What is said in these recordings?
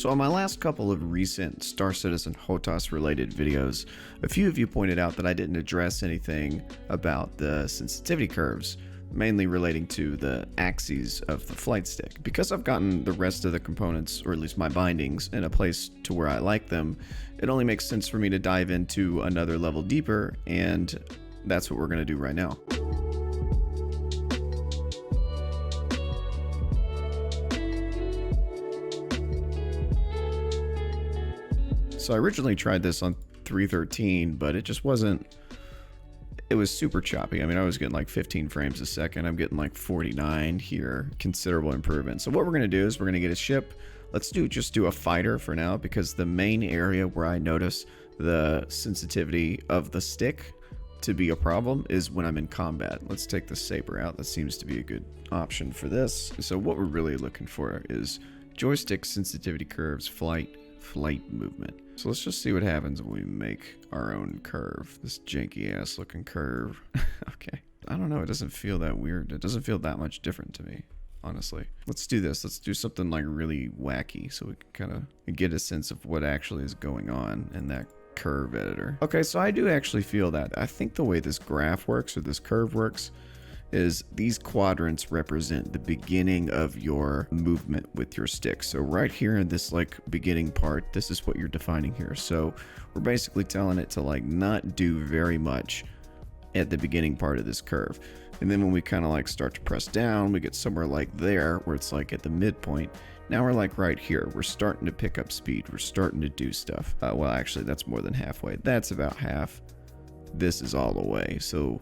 So on my last couple of recent Star Citizen HOTAS related videos, a few of you pointed out that I didn't address anything about the sensitivity curves, mainly relating to the axes of the flight stick. Because I've gotten the rest of the components, or at least my bindings, in a place to where I like them, it only makes sense for me to dive into another level deeper, and that's what we're going to do right now. So I originally tried this on 313, but it just wasn't, it was super choppy. I mean, I was getting like 15 frames a second. I'm getting like 49 here, considerable improvement. So what we're gonna do is we're gonna get a ship. Let's just do a fighter for now, because the main area where I notice the sensitivity of the stick to be a problem is when I'm in combat. Let's take the saber out. That seems to be a good option for this. So what we're really looking for is joystick sensitivity curves, flight movement. So let's just see what happens when we make our own curve. This janky ass looking curve. Okay. I don't know, it doesn't feel that weird. It doesn't feel that much different to me, honestly. Let's do this. Let's do something like really wacky so we can kind of get a sense of what actually is going on in that curve editor. Okay, so I do actually feel that. I think the way this graph works, or this curve works, is these quadrants represent the beginning of your movement with your stick. So right here in this like beginning part, this is what you're defining here. So we're basically telling it to like not do very much at the beginning part of this curve. And then when we kind of like start to press down, we get somewhere like there where it's like at the midpoint. Now we're like right here. We're starting to pick up speed. We're starting to do stuff. Well, actually that's more than halfway. That's about half. This is all the way. So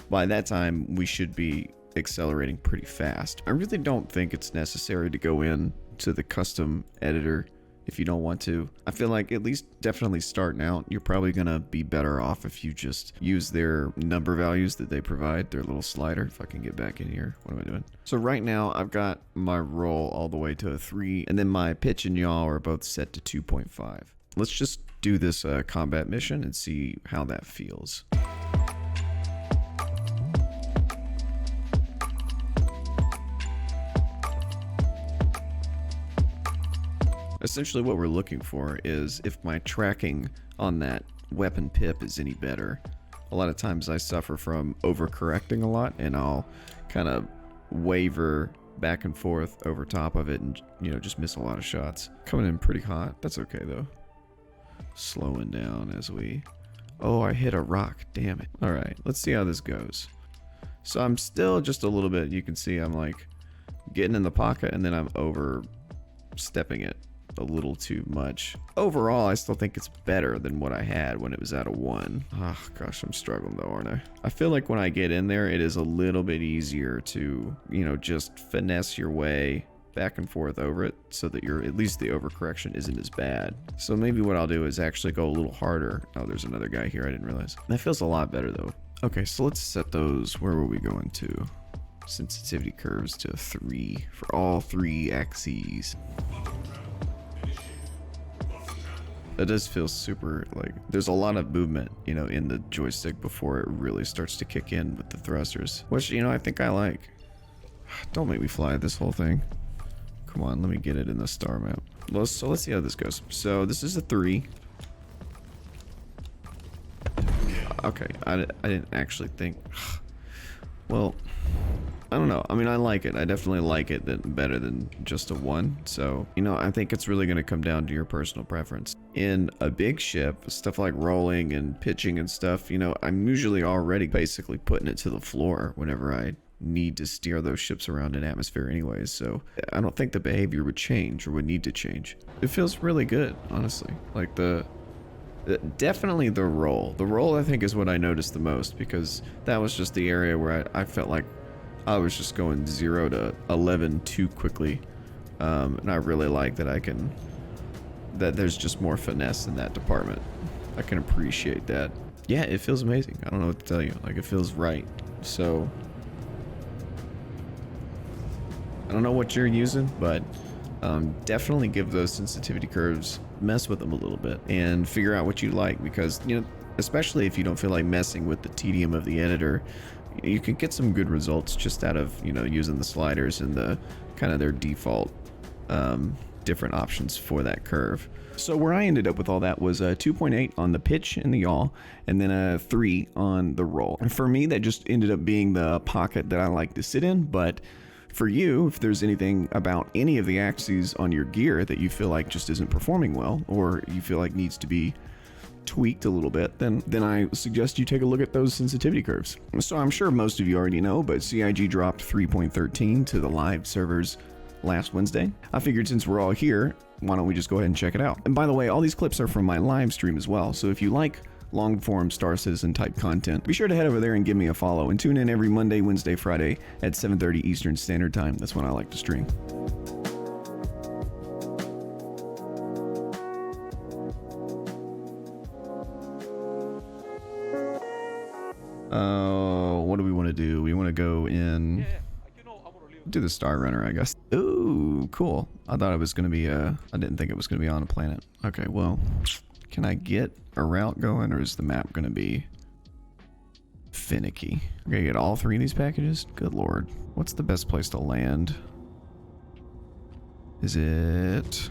by that time, we should be accelerating pretty fast. I really don't think it's necessary to go in to the custom editor if you don't want to. I feel like at least definitely starting out, you're probably gonna be better off if you just use their number values that they provide, their little slider. If I can get back in here, what am I doing? So right now I've got my roll all the way to a 3, and then my pitch and yaw are both set to 2.5. Let's just do this combat mission and see how that feels. Essentially what we're looking for is if my tracking on that weapon pip is any better. A lot of times I suffer from overcorrecting a lot, and I'll kind of waver back and forth over top of it and, you know, just miss a lot of shots. Coming in pretty hot. That's okay though. Slowing down as we... Oh, I hit a rock. Damn it. All right, let's see how this goes. So I'm still just a little bit, you can see I'm like getting in the pocket, and then I'm overstepping it a little too much. Overall, I still think it's better than what I had when it was at a 1. Oh gosh, I'm struggling though, aren't I? I feel like when I get in there, it is a little bit easier to, you know, just finesse your way back and forth over it so that at least the overcorrection isn't as bad. So maybe what I'll do is actually go a little harder. Oh, there's another guy here, I didn't realize. That feels a lot better though. Okay, so let's set those, where were we going to? Sensitivity curves to 3 for all 3 axes. It does feel super, like, there's a lot of movement, you know, in the joystick before it really starts to kick in with the thrusters, which, you know, I think I like. Don't make me fly this whole thing. Come on, let me get it in the star map. So let's see how this goes. So this is a 3. Okay, I didn't actually think. Well, I don't know. I mean, I like it. I definitely like it better than just a 1. So, you know, I think it's really going to come down to your personal preference. In a big ship, stuff like rolling and pitching and stuff, you know, I'm usually already basically putting it to the floor whenever I need to steer those ships around in atmosphere anyways. So I don't think the behavior would change or would need to change. It feels really good, honestly. Like definitely the roll. The roll, I think, is what I noticed the most, because that was just the area where I felt like I was just going 0 to 11 too quickly, and I really like that there's just more finesse in that department. I can appreciate that. Yeah, it feels amazing. I don't know what to tell you. Like, it feels right. So I don't know what you're using, but definitely give those sensitivity curves, mess with them a little bit and figure out what you like, because, you know, especially if you don't feel like messing with the tedium of the editor, you can get some good results just out of, you know, using the sliders and the kind of their default different options for that curve. So where I ended up with all that was a 2.8 on the pitch and the yaw, and then a 3 on the roll. And for me, that just ended up being the pocket that I like to sit in. But for you, if there's anything about any of the axes on your gear that you feel like just isn't performing well, or you feel like needs to be tweaked a little bit, then I suggest you take a look at those sensitivity curves. So I'm sure most of you already know, but CIG dropped 3.13 to the live servers last Wednesday. I figured since we're all here, why don't we just go ahead and check it out? And by the way, all these clips are from my live stream as well, so if you like long form Star Citizen type content, be sure to head over there and give me a follow, and tune in every Monday, Wednesday, Friday at 7:30 Eastern Standard Time. That's when I like to stream. What do we want to do? We want to go in, do the Star Runner, I guess. Ooh, cool. I thought it was going to be I didn't think it was going to be on a planet. Okay, well, can I get a route going, or is the map going to be finicky? I'm going to get all 3 of these packages? Good lord. What's the best place to land? Is it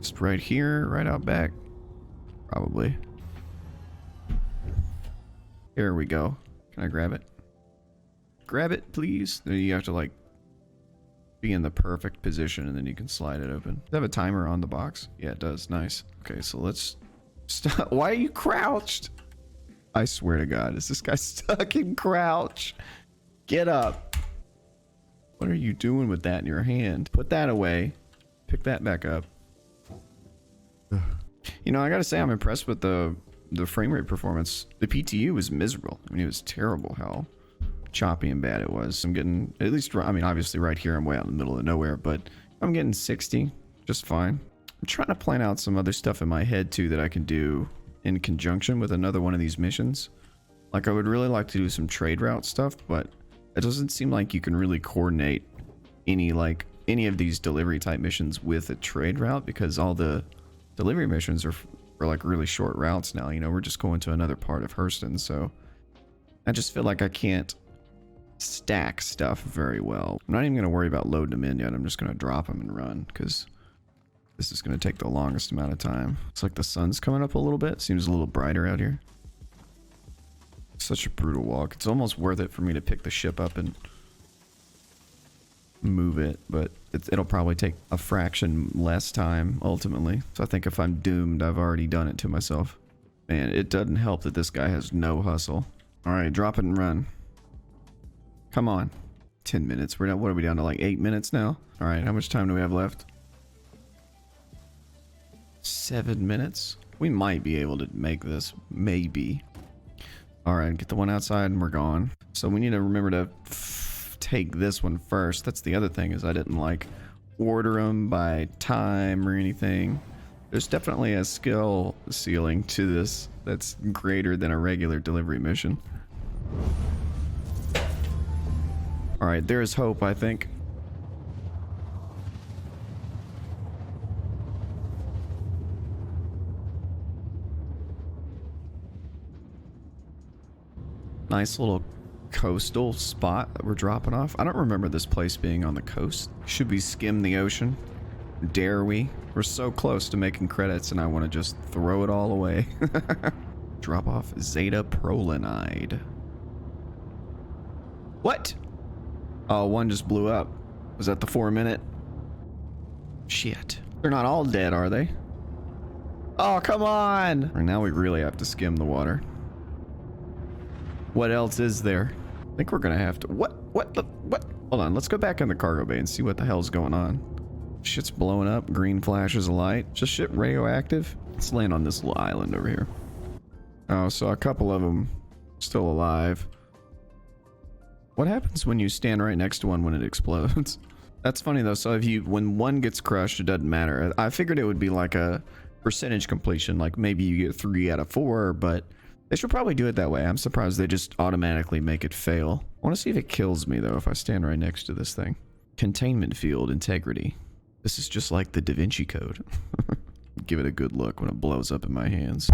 just right here, right out back? Probably. Here we go. Can I grab it? Grab it, please. Then you have to like be in the perfect position, and then you can slide it open. Does it have a timer on the box? Yeah, it does. Nice. Okay, so let's stop. Why are you crouched? I swear to God, is this guy stuck in crouch? Get up. What are you doing with that in your hand? Put that away. Pick that back up. You know, I gotta say, I'm impressed with the frame rate performance. The PTU was miserable. I mean, it was terrible how choppy and bad it was. I'm getting, at least, I mean, obviously right here I'm way out in the middle of nowhere, but I'm getting 60 just fine. I'm trying to plan out some other stuff in my head too that I can do in conjunction with another one of these missions. Like, I would really like to do some trade route stuff, but it doesn't seem like you can really coordinate any of these delivery type missions with a trade route, because all the delivery missions are like really short routes now. You know, we're just going to another part of Hurston, so I just feel like I can't stack stuff very well. I'm not even going to worry about loading them in yet. I'm just going to drop them and run, because this is going to take the longest amount of time. It's like the sun's coming up a little bit. Seems a little brighter out here. Such a brutal walk. It's almost worth it for me to pick the ship up and move it, but it'll probably take a fraction less time ultimately. So I think if I'm doomed, I've already done it to myself. Man, it doesn't help that this guy has no hustle. All right, drop it and run. Come on. 10 minutes. What are we down to, like 8 minutes now? All right, how much time do we have left? 7 minutes. We might be able to make this, maybe. All right, get the one outside and we're gone. So we need to remember to take this one first. That's the other thing, is I didn't like order them by time or anything. There's definitely a skill ceiling to this that's greater than a regular delivery mission. All right, there is hope, I think. Nice little coastal spot that we're dropping off. I don't remember this place being on the coast. Should we skim the ocean? Dare we? We're so close to making credits and I want to just throw it all away. Drop off Zeta Prolinide. What? Oh, one just blew up. Was that the 4-minute? Shit. They're not all dead, are they? Oh, come on! Right, now we really have to skim the water. What else is there? I think we're gonna have to... What? Hold on, let's go back in the cargo bay and see what the hell's going on. Shit's blowing up, green flashes of light. Just shit radioactive? Let's land on this little island over here. Oh, so a couple of them still alive. What happens when you stand right next to one when it explodes? That's funny though, so when one gets crushed, it doesn't matter. I figured it would be like a percentage completion, like maybe you get 3 out of 4, but they should probably do it that way. I'm surprised they just automatically make it fail. I want to see if it kills me though if I stand right next to this thing. Containment field integrity. This is just like the Da Vinci Code. Give it a good look when it blows up in my hands.